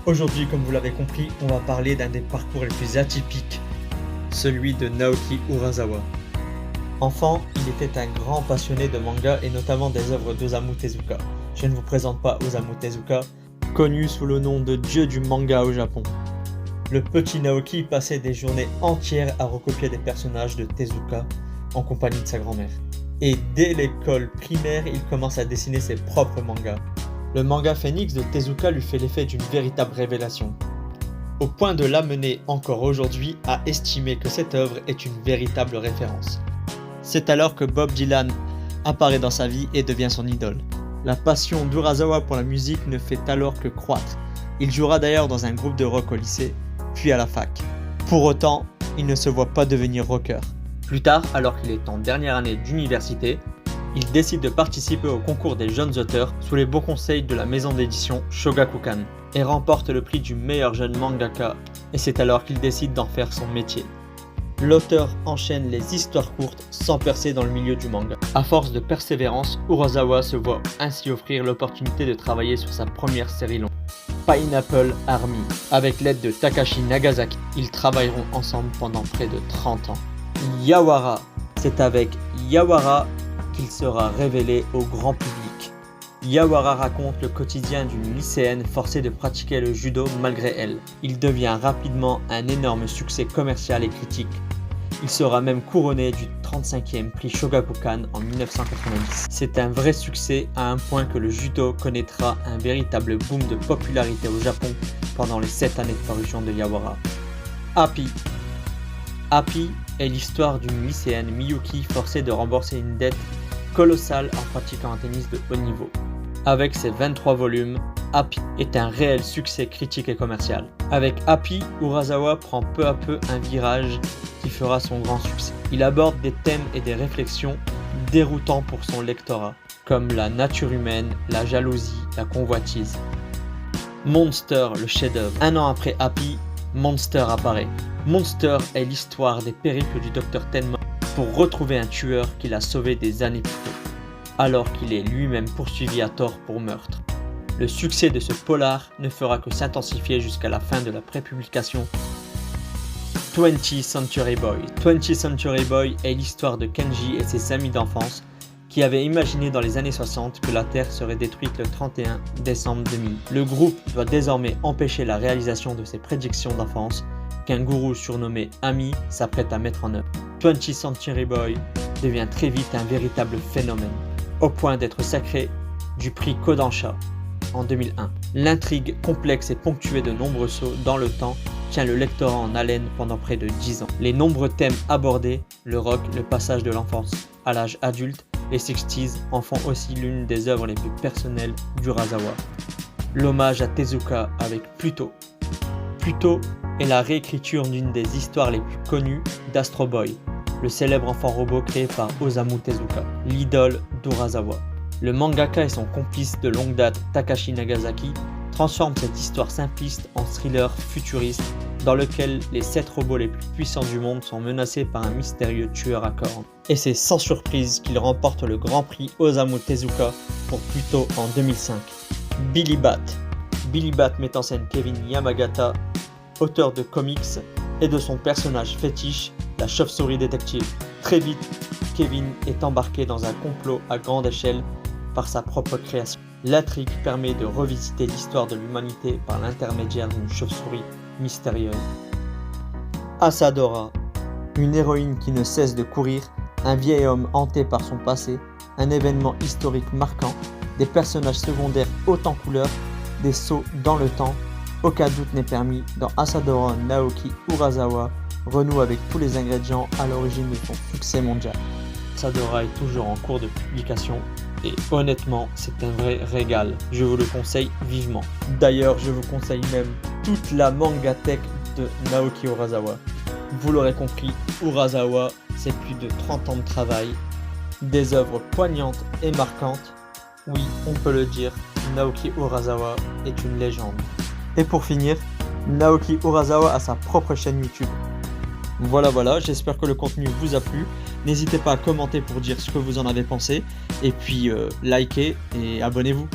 Aujourd'hui, comme vous l'avez compris, on va parler d'un des parcours les plus atypiques, celui de Naoki Urasawa. Enfant, il était un grand passionné de manga et notamment des œuvres d'Osamu Tezuka. Je ne vous présente pas Osamu Tezuka, connu sous le nom de dieu du manga au Japon. Le petit Naoki passait des journées entières à recopier des personnages de Tezuka en compagnie de sa grand-mère. Et dès l'école primaire, il commence à dessiner ses propres mangas. Le manga Phoenix de Tezuka lui fait l'effet d'une véritable révélation, au point de l'amener encore aujourd'hui à estimer que cette œuvre est une véritable référence. C'est alors que Bob Dylan apparaît dans sa vie et devient son idole. La passion d'Urasawa pour la musique ne fait alors que croître. Il jouera d'ailleurs dans un groupe de rock au lycée, puis à la fac. Pour autant, il ne se voit pas devenir rocker. Plus tard, alors qu'il est en dernière année d'université, il décide de participer au concours des jeunes auteurs sous les bons conseils de la maison d'édition Shogakukan et remporte le prix du meilleur jeune mangaka, et c'est alors qu'il décide d'en faire son métier. L'auteur enchaîne les histoires courtes sans percer dans le milieu du manga. À force de persévérance, Urasawa se voit ainsi offrir l'opportunité de travailler sur sa première série longue, Pineapple Army. Avec l'aide de Takashi Nagasaki, ils travailleront ensemble pendant près de 30 ans. Yawara, c'est avec Yawara qu'il sera révélé au grand public. Yawara raconte le quotidien d'une lycéenne forcée de pratiquer le judo malgré elle. Il devient rapidement un énorme succès commercial et critique. Il sera même couronné du 35e prix Shogakukan en 1990. C'est un vrai succès à un point que le judo connaîtra un véritable boom de popularité au Japon pendant les 7 années de parution de Yawara. Happy est l'histoire d'une lycéenne Miyuki forcée de rembourser une dette colossale en pratiquant un tennis de haut niveau. Avec ses 23 volumes, Happy est un réel succès critique et commercial. Avec Happy, Urasawa prend peu à peu un virage qui fera son grand succès. Il aborde des thèmes et des réflexions déroutants pour son lectorat, comme la nature humaine, la jalousie, la convoitise. Monster, le chef-d'œuvre. Un an après Happy, Monster apparaît. Monster est l'histoire des périples du Dr Tenma pour retrouver un tueur qu'il a sauvé des années plus tôt, alors qu'il est lui-même poursuivi à tort pour meurtre. Le succès de ce polar ne fera que s'intensifier jusqu'à la fin de la prépublication 20th Century Boy. 20th Century Boy est l'histoire de Kenji et ses amis d'enfance qui avaient imaginé dans les années 60 que la Terre serait détruite le 31 décembre 2000. Le groupe doit désormais empêcher la réalisation de ses prédictions d'enfance qu'un gourou surnommé Ami s'apprête à mettre en œuvre. 20th Century Boy devient très vite un véritable phénomène, au point d'être sacré du prix Kodansha en 2001. L'intrigue complexe et ponctuée de nombreux sauts dans le temps tient le lectorat en haleine pendant près de 10 ans. Les nombreux thèmes abordés, le rock, le passage de l'enfance à l'âge adulte, les 60s en font aussi l'une des œuvres les plus personnelles d'Urasawa. L'hommage à Tezuka avec Pluto. Pluto est la réécriture d'une des histoires les plus connues d'Astro Boy, le célèbre enfant robot créé par Osamu Tezuka, l'idole d'Urasawa. Le mangaka et son complice de longue date Takashi Nagasaki transforment cette histoire simpliste en thriller futuriste dans lequel les 7 robots les plus puissants du monde sont menacés par un mystérieux tueur à cornes. Et c'est sans surprise qu'il remporte le grand prix Osamu Tezuka pour Pluto en 2005. Billy Bat. Billy Bat met en scène Kevin Yamagata, auteur de comics et de son personnage fétiche, la chauve-souris détective. Très vite, Kevin est embarqué dans un complot à grande échelle par sa propre création. L'intrigue permet de revisiter l'histoire de l'humanité par l'intermédiaire d'une chauve-souris mystérieuse. Asadora, une héroïne qui ne cesse de courir, un vieil homme hanté par son passé, un événement historique marquant, des personnages secondaires hauts en couleur, des sauts dans le temps. Aucun doute n'est permis, dans Asadora, Naoki Urasawa renoue avec tous les ingrédients à l'origine de son succès mondial. Asadora est toujours en cours de publication et honnêtement c'est un vrai régal, je vous le conseille vivement. D'ailleurs je vous conseille même toute la mangatech de Naoki Urasawa. Vous l'aurez compris, Urasawa c'est plus de 30 ans de travail, des œuvres poignantes et marquantes. Oui, on peut le dire, Naoki Urasawa est une légende. Et pour finir, Naoki Urasawa a sa propre chaîne YouTube. Voilà, j'espère que le contenu vous a plu. N'hésitez pas à commenter pour dire ce que vous en avez pensé. Et puis likez et abonnez-vous.